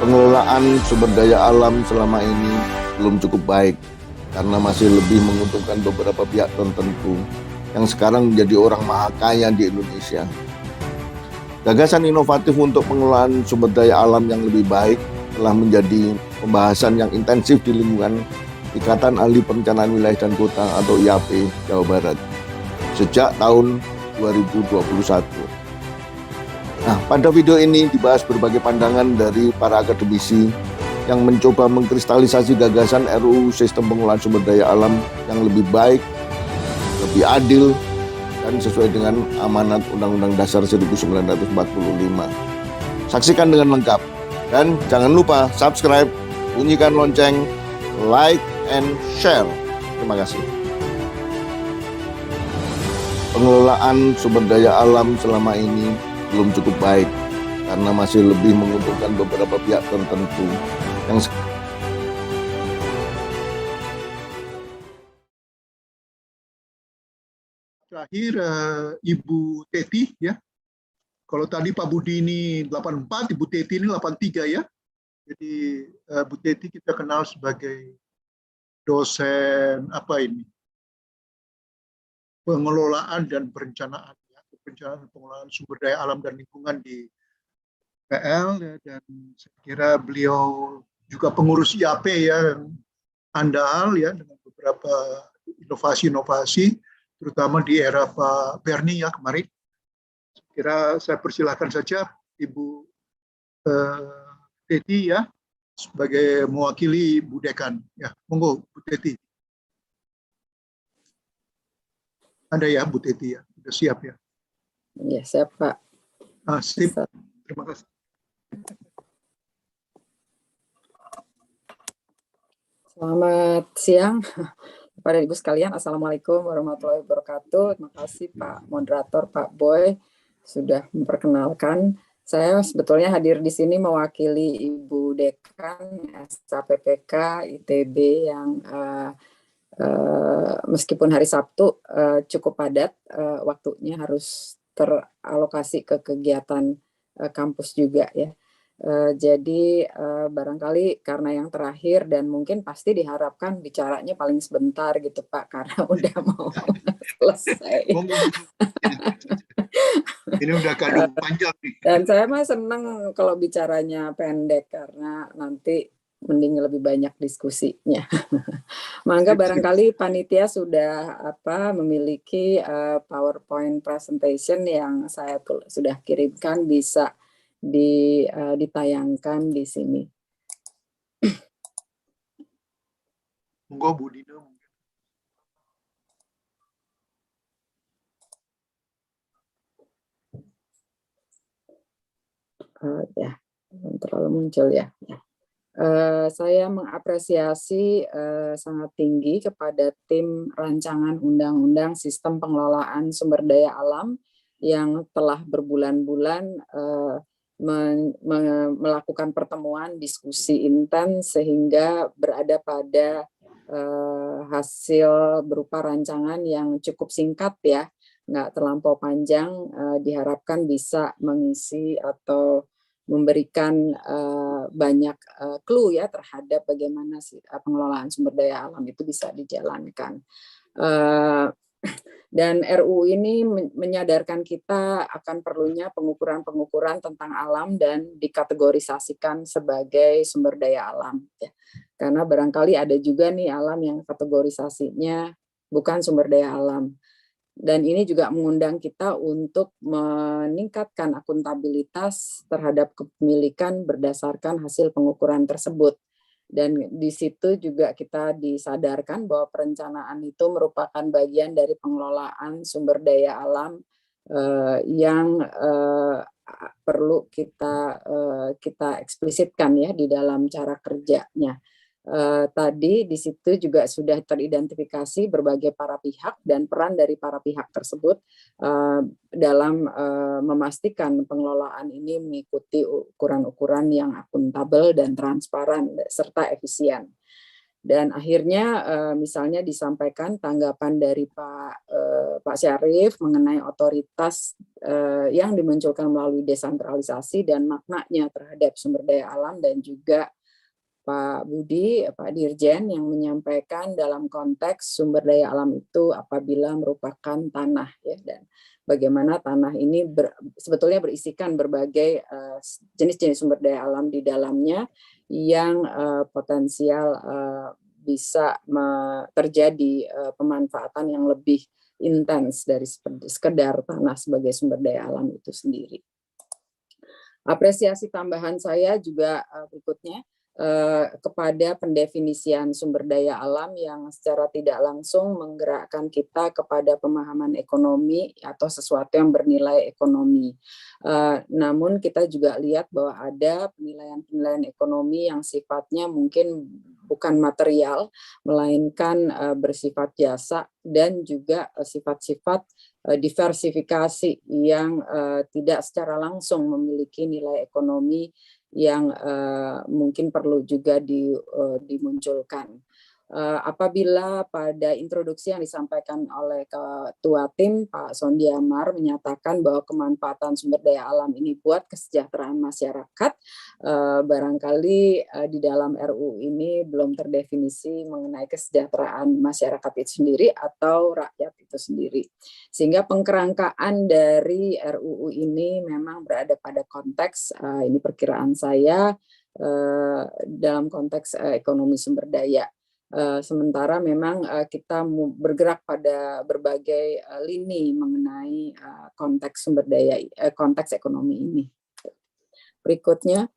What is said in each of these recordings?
Pengelolaan sumber daya alam selama ini belum cukup baik karena masih lebih menguntungkan beberapa pihak tertentu yang sekarang menjadi orang maha kaya di Indonesia. Gagasan inovatif untuk pengelolaan sumber daya alam yang lebih baik telah menjadi pembahasan yang intensif di lingkungan Ikatan Ahli Perencanaan Wilayah dan Kota atau IAP Jawa Barat sejak tahun 2021. Nah, pada video ini dibahas berbagai pandangan dari para akademisi yang mencoba mengkristalisasi gagasan RUU Sistem Pengelolaan Sumber Daya Alam yang lebih baik, lebih adil, dan sesuai dengan amanat Undang-Undang Dasar 1945. Saksikan dengan lengkap. Dan jangan lupa subscribe, bunyikan lonceng, like, and share. Terima kasih. Pengelolaan sumber daya alam selama ini belum cukup baik karena masih lebih menguntungkan beberapa pihak tertentu yang terakhir Ibu Teti ya. Kalau tadi Pak Budi ini 84, Ibu Teti ini 83 ya. Jadi Bu Teti kita kenal sebagai dosen pengelolaan dan perencanaan ya, perencanaan pengelolaan sumber daya alam dan lingkungan di PL ya, dan saya kira beliau juga pengurus IAP ya yang andal ya dengan beberapa inovasi-inovasi terutama di era Pak Bernie ya kemarin. Saya kira saya persilahkan saja Ibu Teti ya sebagai mewakili Bu Dekan ya, monggo Bu Teti. Anda ya Bu Teti ya, sudah siap ya? Ya siap Pak. Sip. Terima kasih. Selamat siang kepada Ibu sekalian. Assalamualaikum warahmatullahi wabarakatuh. Terima kasih Pak Moderator, Pak Boy sudah memperkenalkan. Saya sebetulnya hadir di sini mewakili Ibu Dekan SAPPK ITB yang meskipun hari Sabtu cukup padat waktunya harus teralokasi ke kegiatan kampus juga ya. Jadi barangkali karena yang terakhir dan mungkin pasti diharapkan bicaranya paling sebentar gitu Pak karena udah mau selesai. Ini udah kado panjang nih. Dan saya mah senang kalau bicaranya pendek karena nanti mending lebih banyak diskusinya. Mangga barangkali panitia sudah memiliki PowerPoint presentation yang saya sudah kirimkan bisa ditayangkan di sini. Monggo Bu Dina. Ya, belum terlalu muncul ya. Saya mengapresiasi sangat tinggi kepada tim rancangan undang-undang sistem pengelolaan sumber daya alam yang telah berbulan-bulan melakukan pertemuan diskusi intens sehingga berada pada hasil berupa rancangan yang cukup singkat ya, nggak terlampau panjang, diharapkan bisa mengisi atau memberikan banyak clue ya terhadap bagaimana pengelolaan sumber daya alam itu bisa dijalankan. Dan RUU ini menyadarkan kita akan perlunya pengukuran-pengukuran tentang alam dan dikategorisasikan sebagai sumber daya alam. Ya. Karena barangkali ada juga nih alam yang kategorisasinya bukan sumber daya alam. Dan ini juga mengundang kita untuk meningkatkan akuntabilitas terhadap kepemilikan berdasarkan hasil pengukuran tersebut. Dan di situ juga kita disadarkan bahwa perencanaan itu merupakan bagian dari pengelolaan sumber daya alam yang perlu kita eksplisitkan ya di dalam cara kerjanya. Tadi di situ juga sudah teridentifikasi berbagai para pihak dan peran dari para pihak tersebut dalam memastikan pengelolaan ini mengikuti ukuran-ukuran yang akuntabel dan transparan serta efisien. Dan akhirnya misalnya disampaikan tanggapan dari Pak Syarif mengenai otoritas yang dimunculkan melalui desentralisasi dan maknanya terhadap sumber daya alam, dan juga Pak Budi, Pak Dirjen yang menyampaikan dalam konteks sumber daya alam itu apabila merupakan tanah, ya, dan bagaimana tanah ini sebetulnya berisikan berbagai jenis-jenis sumber daya alam di dalamnya yang potensial bisa terjadi pemanfaatan yang lebih intens dari sekedar tanah sebagai sumber daya alam itu sendiri. Apresiasi tambahan saya juga berikutnya kepada pendefinisian sumber daya alam yang secara tidak langsung menggerakkan kita kepada pemahaman ekonomi atau sesuatu yang bernilai ekonomi. Namun kita juga lihat bahwa ada penilaian-penilaian ekonomi yang sifatnya mungkin bukan material, melainkan bersifat jasa dan juga sifat-sifat diversifikasi yang tidak secara langsung memiliki nilai ekonomi yang mungkin perlu juga dimunculkan. Apabila pada introduksi yang disampaikan oleh Ketua Tim Pak Sondi Amar menyatakan bahwa kemanfaatan sumber daya alam ini buat kesejahteraan masyarakat, barangkali di dalam RUU ini belum terdefinisi mengenai kesejahteraan masyarakat itu sendiri atau rakyat itu sendiri. Sehingga pengkerangkaan dari RUU ini memang berada pada konteks, ini perkiraan saya, dalam konteks ekonomi sumber daya. Sementara memang kita bergerak pada berbagai lini mengenai konteks sumber daya, konteks ekonomi ini. Berikutnya,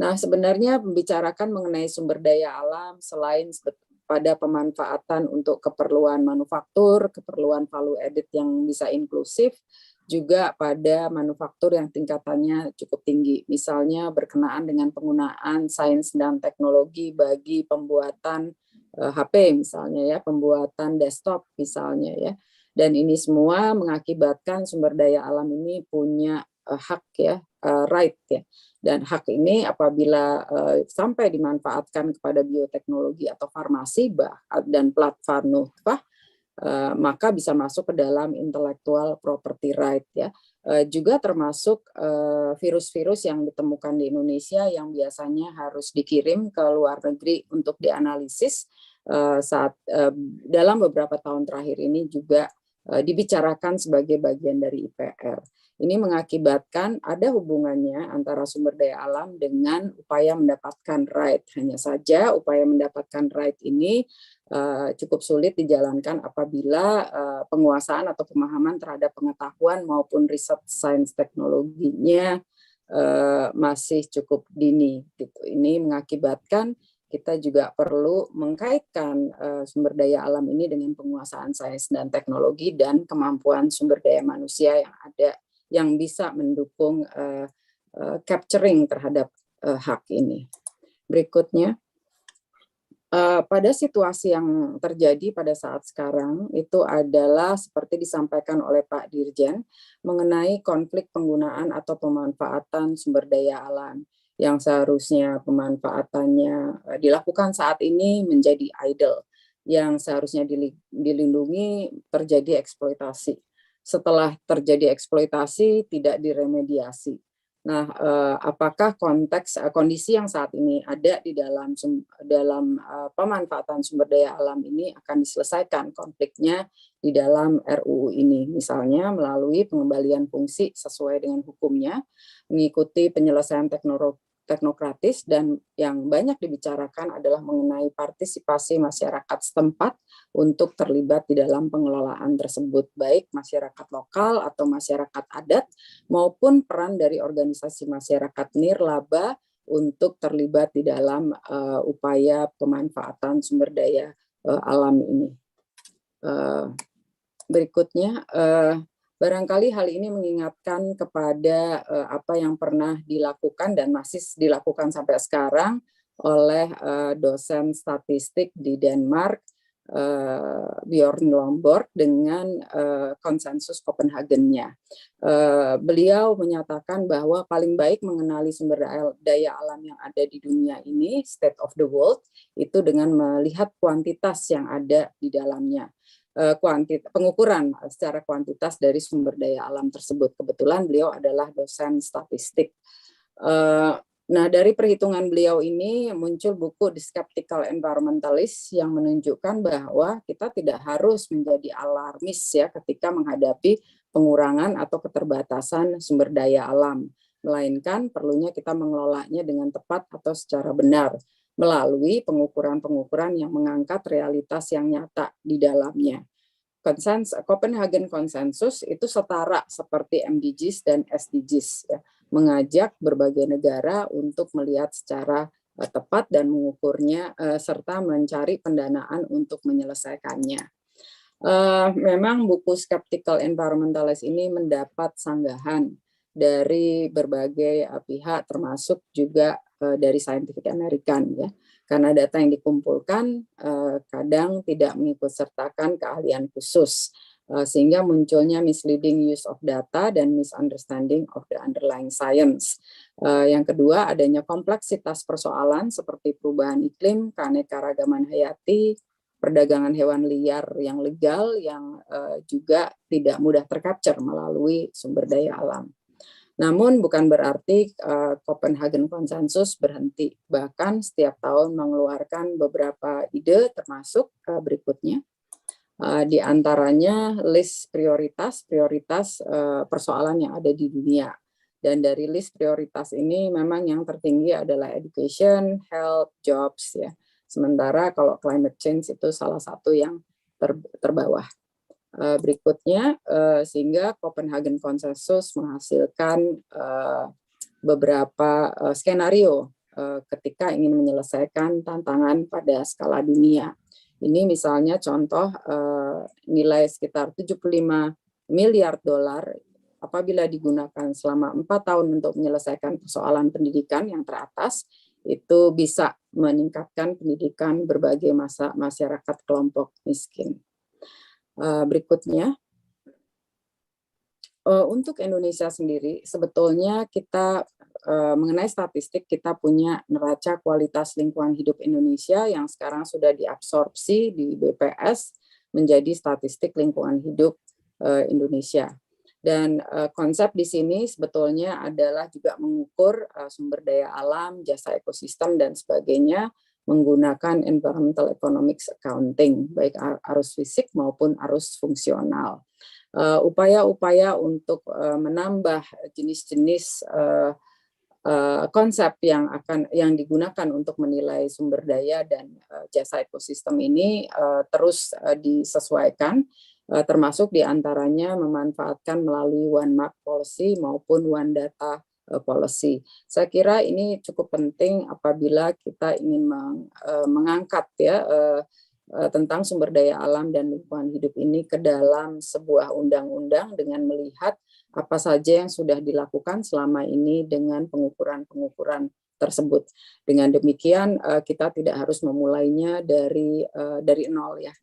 nah sebenarnya membicarakan mengenai sumber daya alam selain pada pemanfaatan untuk keperluan manufaktur, keperluan value added yang bisa inklusif, juga pada manufaktur yang tingkatannya cukup tinggi. Misalnya berkenaan dengan penggunaan sains dan teknologi bagi pembuatan HP misalnya, ya, pembuatan desktop misalnya, ya. Dan ini semua mengakibatkan sumber daya alam ini punya hak, ya, right, ya. Dan hak ini apabila sampai dimanfaatkan kepada bioteknologi atau farmasi dan platform nutfah, maka bisa masuk ke dalam intellectual property right, ya. Juga termasuk virus-virus yang ditemukan di Indonesia yang biasanya harus dikirim ke luar negeri untuk dianalisis, saat dalam beberapa tahun terakhir ini juga dibicarakan sebagai bagian dari IPR. Ini mengakibatkan ada hubungannya antara sumber daya alam dengan upaya mendapatkan right. Hanya saja upaya mendapatkan right ini cukup sulit dijalankan apabila penguasaan atau pemahaman terhadap pengetahuan maupun riset sains teknologinya masih cukup dini. Gitu. Ini mengakibatkan kita juga perlu mengkaitkan sumber daya alam ini dengan penguasaan sains dan teknologi dan kemampuan sumber daya manusia yang ada, yang bisa mendukung capturing terhadap hak ini. Berikutnya, pada situasi yang terjadi pada saat sekarang itu adalah seperti disampaikan oleh Pak Dirjen mengenai konflik penggunaan atau pemanfaatan sumber daya alam yang seharusnya pemanfaatannya dilakukan saat ini menjadi idle, yang seharusnya dilindungi terjadi eksploitasi. Setelah terjadi eksploitasi tidak diremediasi. Nah, apakah konteks kondisi yang saat ini ada di dalam pemanfaatan sumber daya alam ini akan diselesaikan konfliknya di dalam RUU ini, misalnya melalui pengembalian fungsi sesuai dengan hukumnya, mengikuti penyelesaian teknokratis, dan yang banyak dibicarakan adalah mengenai partisipasi masyarakat setempat untuk terlibat di dalam pengelolaan tersebut, baik masyarakat lokal atau masyarakat adat maupun peran dari organisasi masyarakat nirlaba untuk terlibat di dalam upaya pemanfaatan sumber daya alam ini. Berikutnya, barangkali hal ini mengingatkan kepada apa yang pernah dilakukan dan masih dilakukan sampai sekarang oleh dosen statistik di Denmark, Bjorn Lomborg dengan konsensus Copenhagen-nya. Beliau menyatakan bahwa paling baik mengenali sumber daya alam yang ada di dunia ini, state of the world, itu dengan melihat kuantitas yang ada di dalamnya. Pengukuran secara kuantitas dari sumber daya alam tersebut. Kebetulan beliau adalah dosen statistik. Nah, dari perhitungan beliau ini muncul buku The Skeptical Environmentalist yang menunjukkan bahwa kita tidak harus menjadi alarmis ya ketika menghadapi pengurangan atau keterbatasan sumber daya alam, melainkan perlunya kita mengelolanya dengan tepat atau secara benar melalui pengukuran-pengukuran yang mengangkat realitas yang nyata di dalamnya. Copenhagen Consensus itu setara seperti MDGs dan SDGs ya, mengajak berbagai negara untuk melihat secara tepat dan mengukurnya serta mencari pendanaan untuk menyelesaikannya. Memang buku Skeptical Environmentalist ini mendapat sanggahan dari berbagai pihak termasuk juga dari Scientific American ya. Karena data yang dikumpulkan kadang tidak mengikut sertakan keahlian khusus, sehingga munculnya misleading use of data dan misunderstanding of the underlying science. Yang kedua, adanya kompleksitas persoalan seperti perubahan iklim, keanekaragaman hayati, perdagangan hewan liar yang legal yang juga tidak mudah tercapture melalui sumber daya alam. Namun bukan berarti Copenhagen Consensus berhenti, bahkan setiap tahun mengeluarkan beberapa ide termasuk berikutnya. Di antaranya list prioritas persoalan yang ada di dunia. Dan dari list prioritas ini memang yang tertinggi adalah education, health, jobs ya. Sementara kalau climate change itu salah satu yang terbawah. Berikutnya, sehingga Copenhagen Consensus menghasilkan beberapa skenario ketika ingin menyelesaikan tantangan pada skala dunia. Ini misalnya contoh nilai sekitar 75 miliar dolar apabila digunakan selama 4 tahun untuk menyelesaikan persoalan pendidikan yang teratas, itu bisa meningkatkan pendidikan berbagai masyarakat kelompok miskin. Berikutnya, untuk Indonesia sendiri, sebetulnya kita mengenai statistik, kita punya neraca kualitas lingkungan hidup Indonesia yang sekarang sudah diabsorpsi di BPS menjadi statistik lingkungan hidup Indonesia. Dan konsep di sini sebetulnya adalah juga mengukur sumber daya alam, jasa ekosistem, dan sebagainya menggunakan environmental economics accounting, baik arus fisik maupun arus fungsional. Upaya-upaya untuk menambah jenis-jenis konsep yang digunakan untuk menilai sumber daya dan jasa ekosistem ini terus disesuaikan, termasuk diantaranya memanfaatkan melalui One Map Policy maupun One Data Policy. Saya kira ini cukup penting apabila kita ingin mengangkat ya tentang sumber daya alam dan lingkungan hidup ini ke dalam sebuah undang-undang dengan melihat apa saja yang sudah dilakukan selama ini dengan pengukuran-pengukuran tersebut. Dengan demikian kita tidak harus memulainya dari nol ya.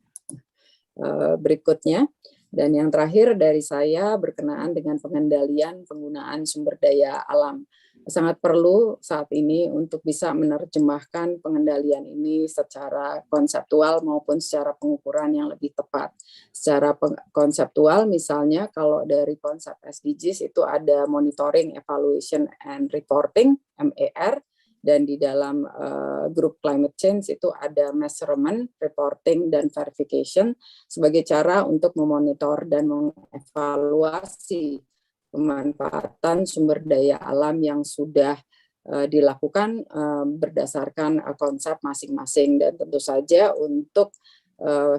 Berikutnya. Dan yang terakhir dari saya berkenaan dengan pengendalian penggunaan sumber daya alam. Sangat perlu saat ini untuk bisa menerjemahkan pengendalian ini secara konseptual maupun secara pengukuran yang lebih tepat. Secara konseptual misalnya kalau dari konsep SDGs itu ada monitoring, evaluation, and reporting, MER. Dan di dalam grup climate change itu ada measurement, reporting, dan verification sebagai cara untuk memonitor dan mengevaluasi pemanfaatan sumber daya alam yang sudah dilakukan berdasarkan konsep masing-masing. Dan tentu saja untuk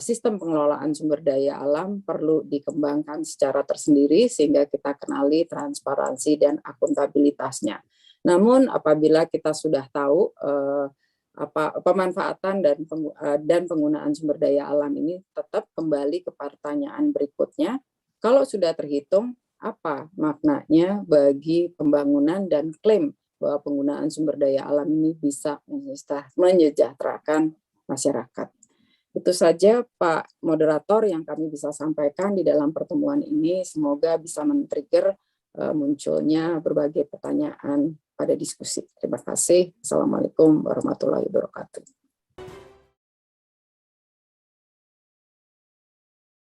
sistem pengelolaan sumber daya alam perlu dikembangkan secara tersendiri sehingga kita kenali transparansi dan akuntabilitasnya. Namun apabila kita sudah tahu pemanfaatan dan penggunaan sumber daya alam ini, tetap kembali ke pertanyaan berikutnya. Kalau sudah terhitung, apa maknanya bagi pembangunan dan klaim bahwa penggunaan sumber daya alam ini bisa menyejahterakan masyarakat? Itu saja Pak Moderator yang kami bisa sampaikan di dalam pertemuan ini. Semoga bisa men-trigger munculnya berbagai pertanyaan pada diskusi. Terima kasih. Assalamualaikum warahmatullahi wabarakatuh.